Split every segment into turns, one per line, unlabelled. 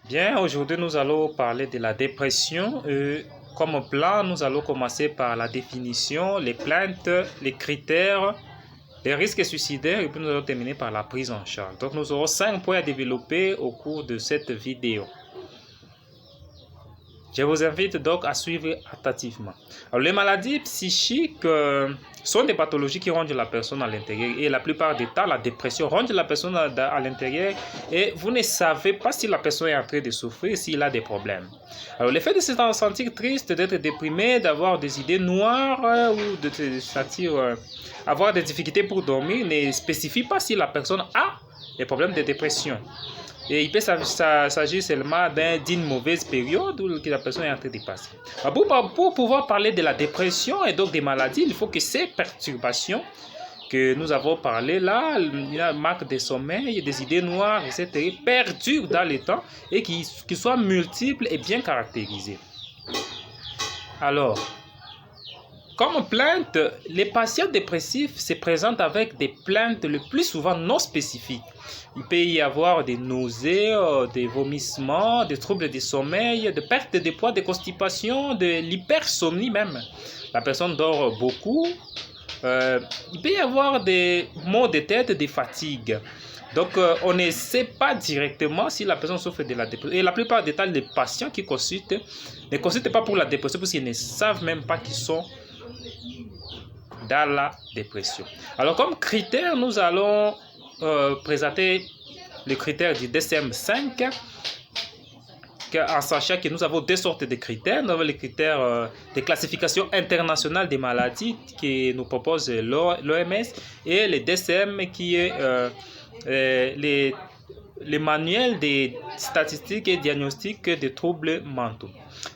Bien, aujourd'hui nous allons parler de la dépression. Comme plan, nous allons commencer par la définition, les plaintes, les critères, les risques suicidaires et puis nous allons terminer par la prise en charge. Donc nous aurons 5 points à développer au cours de cette vidéo. Je vous invite donc à suivre attentivement. Alors, les maladies psychiques sont des pathologies qui rongent la personne à l'intérieur et la plupart du temps, la dépression ronge la personne à l'intérieur et vous ne savez pas si la personne est en train de souffrir, s'il a des problèmes. Alors, le fait de se sentir triste, d'être déprimé, d'avoir des idées noires ou de se sentir avoir des difficultés pour dormir ne spécifie pas si la personne a des problèmes de dépression. Et il peut s'agir seulement d'une mauvaise période où la personne est en train de passer. Pour pouvoir parler de la dépression et donc des maladies, il faut que ces perturbations que nous avons parlé là, la marque des sommeils, des idées noires, etc., perdurent dans le temps et qu'ils soient multiples et bien caractérisées. Alors, comme plainte, les patients dépressifs se présentent avec des plaintes le plus souvent non spécifiques. Il peut y avoir des nausées, des vomissements, des troubles du sommeil, de perte de poids, de constipation, de l'hypersomnie même. La personne dort beaucoup. Il peut y avoir des maux de tête, des fatigues. Donc, on ne sait pas directement si la personne souffre de la dépression. Et la plupart des temps, les patients qui consultent ne consultent pas pour la dépression parce qu'ils ne savent même pas qu'ils sont dans la dépression. Alors, comme critère, nous allons présenter les critères du DSM-5 en sachant que nous avons deux sortes de critères. Nous avons les critères de classification internationale des maladies que nous propose l'OMS et le DSM qui est les manuels des statistiques et diagnostics des troubles mentaux.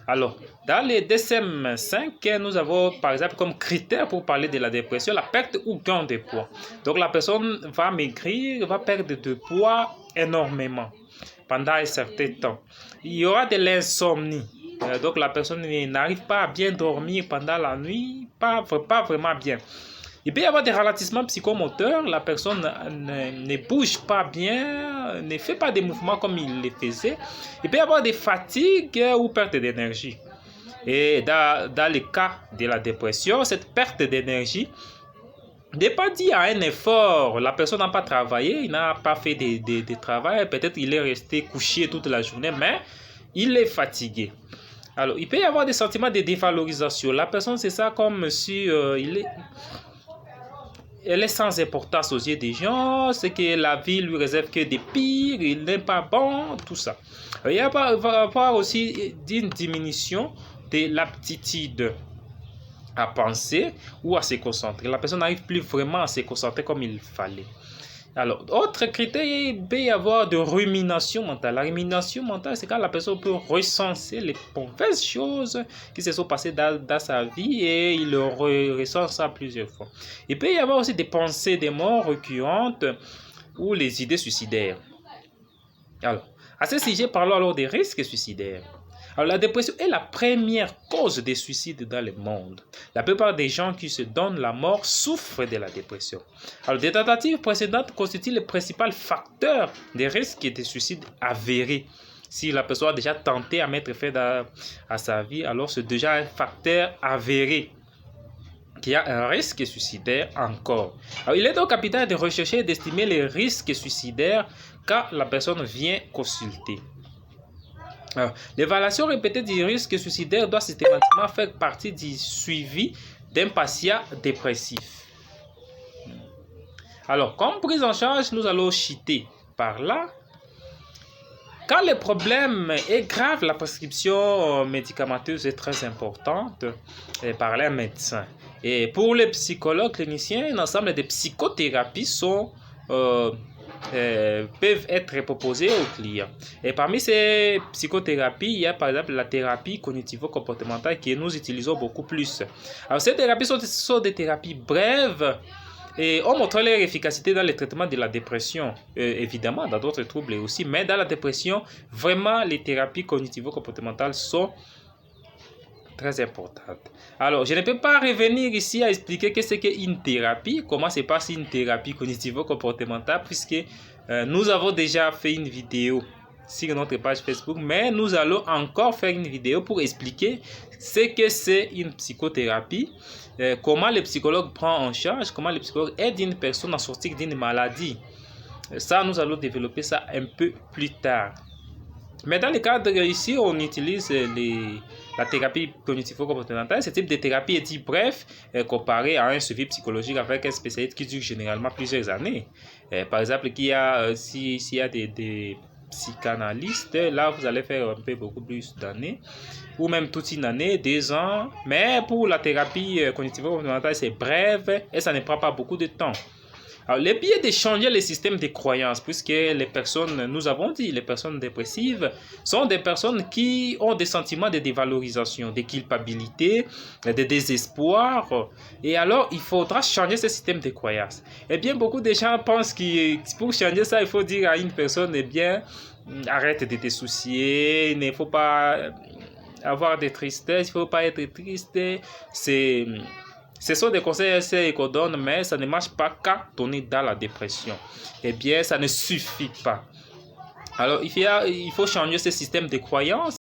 Alors, dans les DSM-5, nous avons par exemple comme critère pour parler de la dépression, la perte ou gain de poids. Donc, la personne va maigrir, va perdre de poids énormément pendant un certain temps. Il y aura de l'insomnie. Donc, la personne n'arrive pas à bien dormir pendant la nuit, pas vraiment bien. Il peut y avoir des ralentissements psychomoteurs, la personne ne bouge pas bien, ne fait pas des mouvements comme il les faisait. Il peut y avoir des fatigues ou perte d'énergie. Et dans le cas de la dépression, cette perte d'énergie n'est pas due à un effort. La personne n'a pas travaillé, il n'a pas fait de travail, peut-être il est resté couché toute la journée, mais il est fatigué. Alors, il peut y avoir des sentiments de dévalorisation. La personne, c'est ça comme si elle est sans importance aux yeux des gens, c'est que la vie lui réserve que des pires, il n'est pas bon, tout ça. Il va y avoir aussi une diminution de l'aptitude à penser ou à se concentrer. La personne n'arrive plus vraiment à se concentrer comme il fallait. Alors, autre critère, il peut y avoir de rumination mentale. La rumination mentale, c'est quand la personne peut recenser les mauvaises choses qui se sont passées dans sa vie et il recense ça plusieurs fois. Il peut y avoir aussi des pensées des morts récurrentes ou les idées suicidaires. Alors, à ce sujet, parlons alors des risques suicidaires. Alors, la dépression est la première cause des suicides dans le monde. La plupart des gens qui se donnent la mort souffrent de la dépression. Alors, des tentatives précédentes constituent le principal facteur des risques de suicide avérés. Si la personne a déjà tenté à mettre fin à sa vie, alors c'est déjà un facteur avéré qu'il y a un risque suicidaire encore. Alors, il est donc capital de rechercher et d'estimer les risques suicidaires quand la personne vient consulter. L'évaluation répétée du risque suicidaire doit systématiquement faire partie du suivi d'un patient dépressif. Alors, comme prise en charge, nous allons citer par là. Quand le problème est grave, la prescription médicamenteuse est très importante par les médecins. Et pour les psychologues cliniciens, un ensemble de psychothérapies peuvent être proposées aux clients. Et parmi ces psychothérapies, il y a par exemple la thérapie cognitivo-comportementale que nous utilisons beaucoup plus. Alors, ces thérapies sont des thérapies brèves et ont montré leur efficacité dans le traitement de la dépression, évidemment dans d'autres troubles aussi, mais dans la dépression, vraiment les thérapies cognitivo-comportementales sont très importante. Alors, je ne peux pas revenir ici à expliquer qu'est-ce qu'une thérapie, comment se passe une thérapie cognitivo-comportementale, puisque nous avons déjà fait une vidéo sur notre page Facebook, mais nous allons encore faire une vidéo pour expliquer ce que c'est une psychothérapie, comment le psychologue prend en charge, comment le psychologue aide une personne à sortir d'une maladie. Ça, nous allons développer ça un peu plus tard. Mais dans le cadre ici, on utilise la thérapie cognitivo-comportementale. Ce type de thérapie est dit bref, comparé à un suivi psychologique avec un spécialiste qui dure généralement plusieurs années. Par exemple, s'il y a des psychanalystes, là vous allez faire un peu beaucoup plus d'années, ou même toute une année, 2 ans. Mais pour la thérapie cognitivo-comportementale, c'est bref et ça ne prend pas beaucoup de temps. Alors, le biais de changer le système de croyances, puisque les personnes, nous avons dit, les personnes dépressives sont des personnes qui ont des sentiments de dévalorisation, de culpabilité, de désespoir. Et alors, il faudra changer ce système de croyances. Eh bien, beaucoup de gens pensent que pour changer ça, il faut dire à une personne, eh bien, arrête de te soucier, il ne faut pas avoir de tristesse, il ne faut pas être triste. Ce sont des conseils qu'on donne, mais ça ne marche pas quand on est dans la dépression. Eh bien, ça ne suffit pas. Alors, il faut changer ce système de croyances.